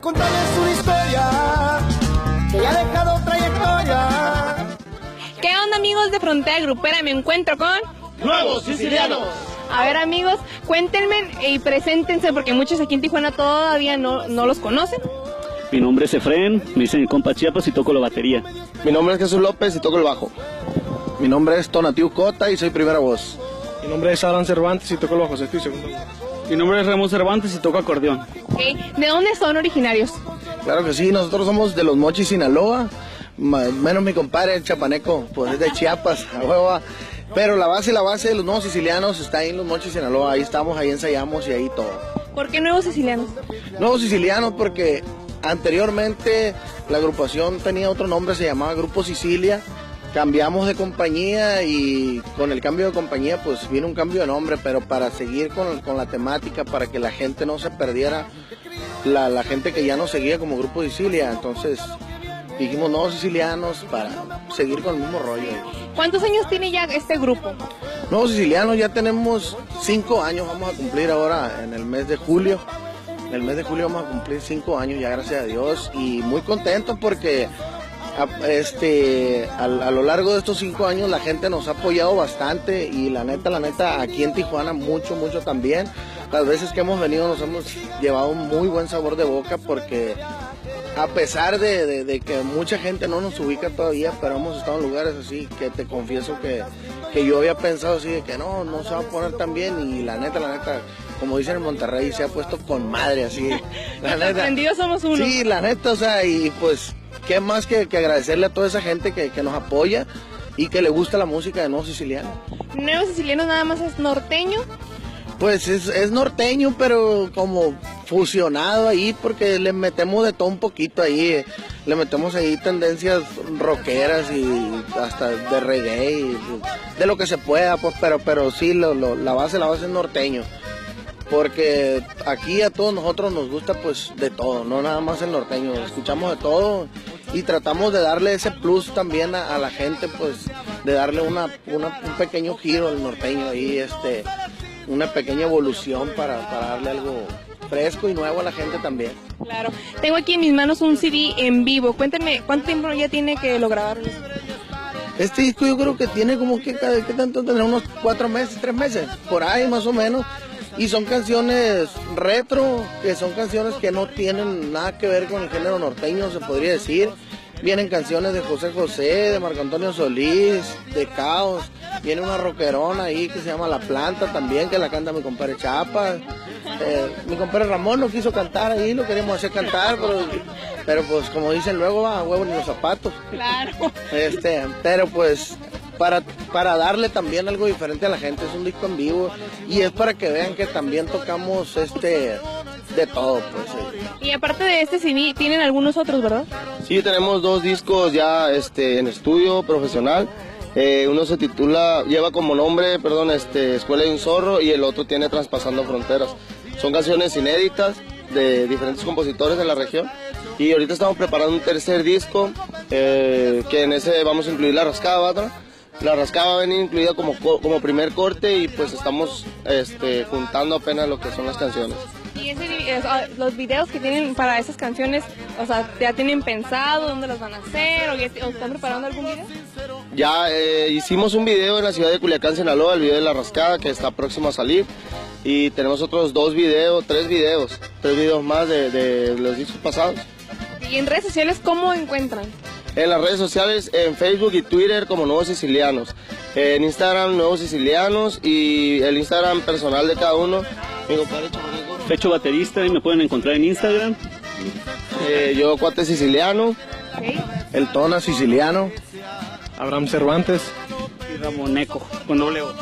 Contarles una historia que ya ha dejado trayectoria. ¿Qué onda, amigos de Frontera Grupera? Me encuentro con... ¡Nuevos Sicilianos! A ver, amigos, cuéntenme y preséntense, porque muchos aquí en Tijuana todavía no los conocen. Mi nombre es Efren, me dicen compa Chiapas y toco la batería. Mi nombre es Jesús López y toco el bajo. Mi nombre es Tonatiu Cota y soy primera voz. Mi nombre es Alan Cervantes y toco el bajo sexto y segundo. Mi nombre es Ramón Cervantes y toco acordeón. Okay. ¿De dónde son originarios? Claro que sí, nosotros somos de Los Mochis, Sinaloa, menos mi compadre, el chapaneco, pues es de Chiapas, a huevo. Pero la base de los Nuevos Sicilianos está ahí en Los Mochis, Sinaloa, ahí estamos, ahí ensayamos y ahí todo. ¿Por qué Nuevos Sicilianos? Nuevos Sicilianos porque anteriormente la agrupación tenía otro nombre, se llamaba Grupo Sicilia. Cambiamos de compañía y con el cambio de compañía pues vino un cambio de nombre, pero para seguir con la temática, para que la gente no se perdiera, la gente que ya nos seguía como Grupo Sicilia, entonces dijimos Nuevos Sicilianos para seguir con el mismo rollo. ¿Cuántos años tiene ya este grupo? Nuevos Sicilianos ya tenemos 5 años, vamos a cumplir ahora en el mes de julio. En el mes de julio vamos a cumplir 5 años ya, gracias a Dios, y muy contentos porque a lo largo de estos 5 años la gente nos ha apoyado bastante y la neta, aquí en Tijuana mucho también. Las veces que hemos venido nos hemos llevado un muy buen sabor de boca porque a pesar de que mucha gente no nos ubica todavía, pero hemos estado en lugares así que te confieso que yo había pensado así de que no se va a poner tan bien y la neta, como dicen en Monterrey, se ha puesto con madre así. La neta. Sorprendidos somos uno. Sí, la neta, o sea, y pues qué más que agradecerle a toda esa gente que nos apoya y que le gusta la música de Nuevos Sicilianos. ¿Nuevos Sicilianos nada más es norteño? Pues es norteño, pero como fusionado ahí, porque le metemos de todo un poquito ahí, le metemos ahí tendencias rockeras y hasta de reggae, y de lo que se pueda, pues, pero sí, la base es norteño. Porque aquí a todos nosotros nos gusta pues de todo, no nada más el norteño, escuchamos de todo y tratamos de darle ese plus también a la gente, pues de darle un pequeño giro al norteño ahí, una pequeña evolución para darle algo fresco y nuevo a la gente también. Claro, tengo aquí en mis manos un CD en vivo, cuéntenme, ¿cuánto tiempo ya tiene que lo grabaron? Este disco yo creo que tiene como que tanto tendrá unos 4 meses, 3 meses, por ahí más o menos. Y son canciones retro, que son canciones que no tienen nada que ver con el género norteño, se podría decir. Vienen canciones de José José, de Marco Antonio Solís, de Caos. Viene una rockerona ahí que se llama La Planta también, que la canta mi compadre Chapa. Mi compadre Ramón no quiso cantar ahí, lo queremos hacer cantar, pero pues como dicen luego, va a huevo ni los zapatos. Claro. Pero pues para darle también algo diferente a la gente, es un disco en vivo y es para que vean que también tocamos de todo, pues. Y aparte de este CD, tienen algunos otros, ¿verdad? Sí, tenemos 2 discos ya en estudio profesional. Uno se titula, lleva como nombre, Escuela de un Zorro, y el otro tiene Traspasando Fronteras. Son canciones inéditas de diferentes compositores de la región. Y ahorita estamos preparando un tercer disco, que en ese vamos a incluir La Rascada Batra. La Rascada va a venir incluida como primer corte y pues estamos juntando apenas lo que son las canciones. Y los videos que tienen para esas canciones, o sea, ¿ya tienen pensado dónde los van a hacer o están preparando algún video? Ya hicimos un video en la ciudad de Culiacán, Sinaloa, el video de La Rascada, que está próximo a salir. Y tenemos otros 3 videos más de los discos pasados. ¿Y en redes sociales cómo encuentran? En las redes sociales, en Facebook y Twitter como Nuevos Sicilianos. En Instagram Nuevos Sicilianos y el Instagram personal de cada uno. Mi compadre Fecho Baterista y me pueden encontrar en Instagram. Yo Cuate Siciliano. Okay. El Tona Siciliano. Abraham Cervantes. Y Ramoneco, con doble O.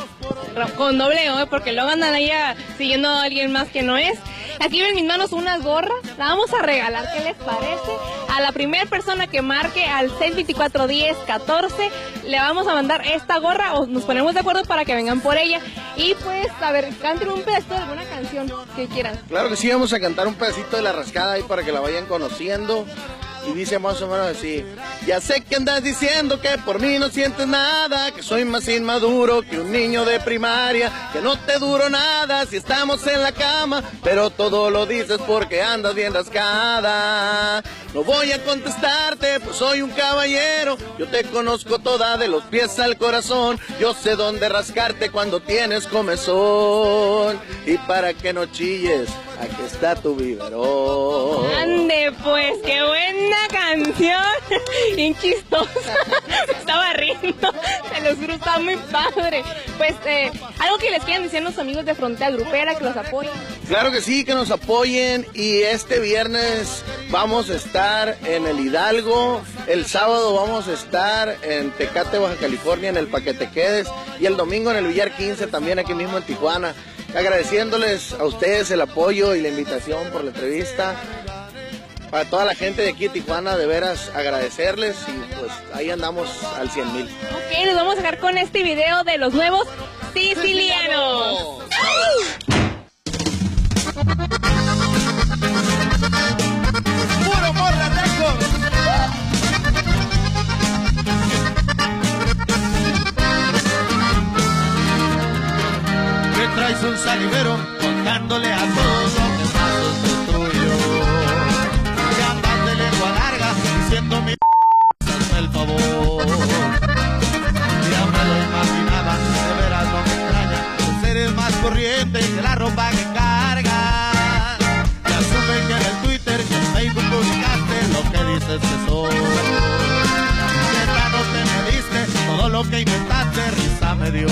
Con doble O, porque luego andan ahí siguiendo a alguien más que no es. Aquí ven en mis manos unas gorras, la vamos a regalar, ¿qué les parece? A la primera persona que marque al 624-10-14 le vamos a mandar esta gorra o nos ponemos de acuerdo para que vengan por ella. Y pues, a ver, canten un pedacito de alguna canción que quieran. Claro que sí, vamos a cantar un pedacito de La Rascada ahí para que la vayan conociendo. y dice más o menos así: ya sé que andas diciendo que por mí no sientes nada, que soy más inmaduro que un niño de primaria, que no te duro nada si estamos en la cama, pero todo lo dices porque andas bien rascada. No voy a contestarte, pues soy un caballero, yo te conozco toda de los pies al corazón, yo sé dónde rascarte cuando tienes comezón, y para que no chilles, aquí está tu biberón. Ande pues, qué buena canción. Bien chistosa. Me estaba riendo. Se los juro, está muy padre. Pues, algo que les quieran decir a los amigos de Frontera Grupera, que los apoyen. Claro que sí, que nos apoyen, y este viernes vamos a estar en el Hidalgo, el sábado vamos a estar en Tecate, Baja California, en el Pa' Que Te Quedes, y el domingo en el Villar 15, también aquí mismo en Tijuana. Agradeciéndoles a ustedes el apoyo y la invitación por la entrevista. Para toda la gente de aquí de Tijuana, de veras agradecerles, y pues ahí andamos al 100,000. Ok, nos vamos a dejar con este video de los nuevos sicilianos. Puro Morla Records. Que traes un salivero contándole a todos lo que pasó es tuyo. Que andas de lengua larga diciendo mi hazme el favor. Ya me lo imaginaba, de veras no me extraña, pues eres más corriente que la ropa que cargas. Ya supe que en el Twitter y en Facebook publicaste lo que dices que soy. Que esta noche me diste todo lo que inventaste, risa me dio.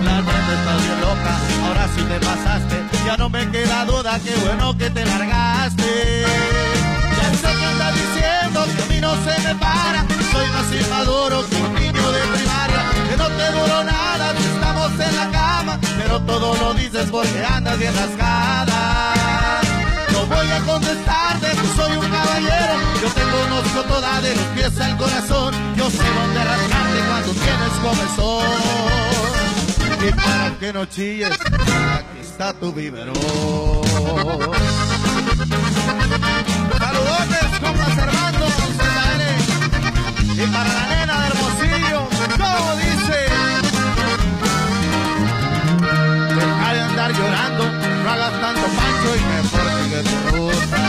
La neta estás bien loca, ahora sí te pasaste, ya no me queda duda, qué bueno que te largaste. Ya sé que andas diciendo que a mí no se me para, soy más inmaduro que un niño de primaria, que no te duro nada si estamos en la cama, pero todo lo dices porque andas bien rascada. No voy a contestarte, pues soy un caballero, yo te conozco toda de los pies al corazón, yo sé dónde rascarte cuando tienes comezón. Y para que no chilles, aquí está tu biberón. Saludotes, compas Armando, y para la nena de Hermosillo, como dice, deja de andar llorando, no hagas tanto pancho y mejor sigue tu ruta.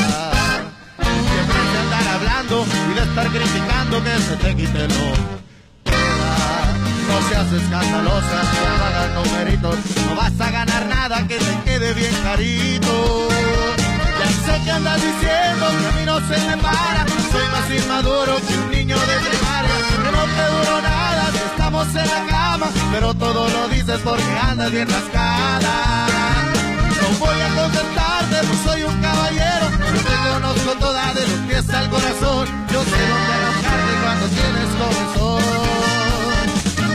Siempre de andar hablando y de estar criticando, que se te quite lo. No seas escandalosa, no hagas numeritos, no vas a ganar nada, que te quede bien clarito. Ya sé que andas diciendo que a mí no se me para, soy más inmaduro que un niño de primaria, que no te duro nada si estamos en la cama, pero todo lo dices porque andas bien rascada. No voy a contestarte, pues soy un caballero, yo te conozco toda de los pies al corazón, yo sé dónde rascarte cuando tienes comezón.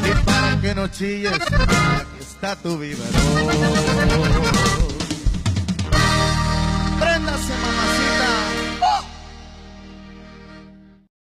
Y para que no chilles, aquí está tu biberón.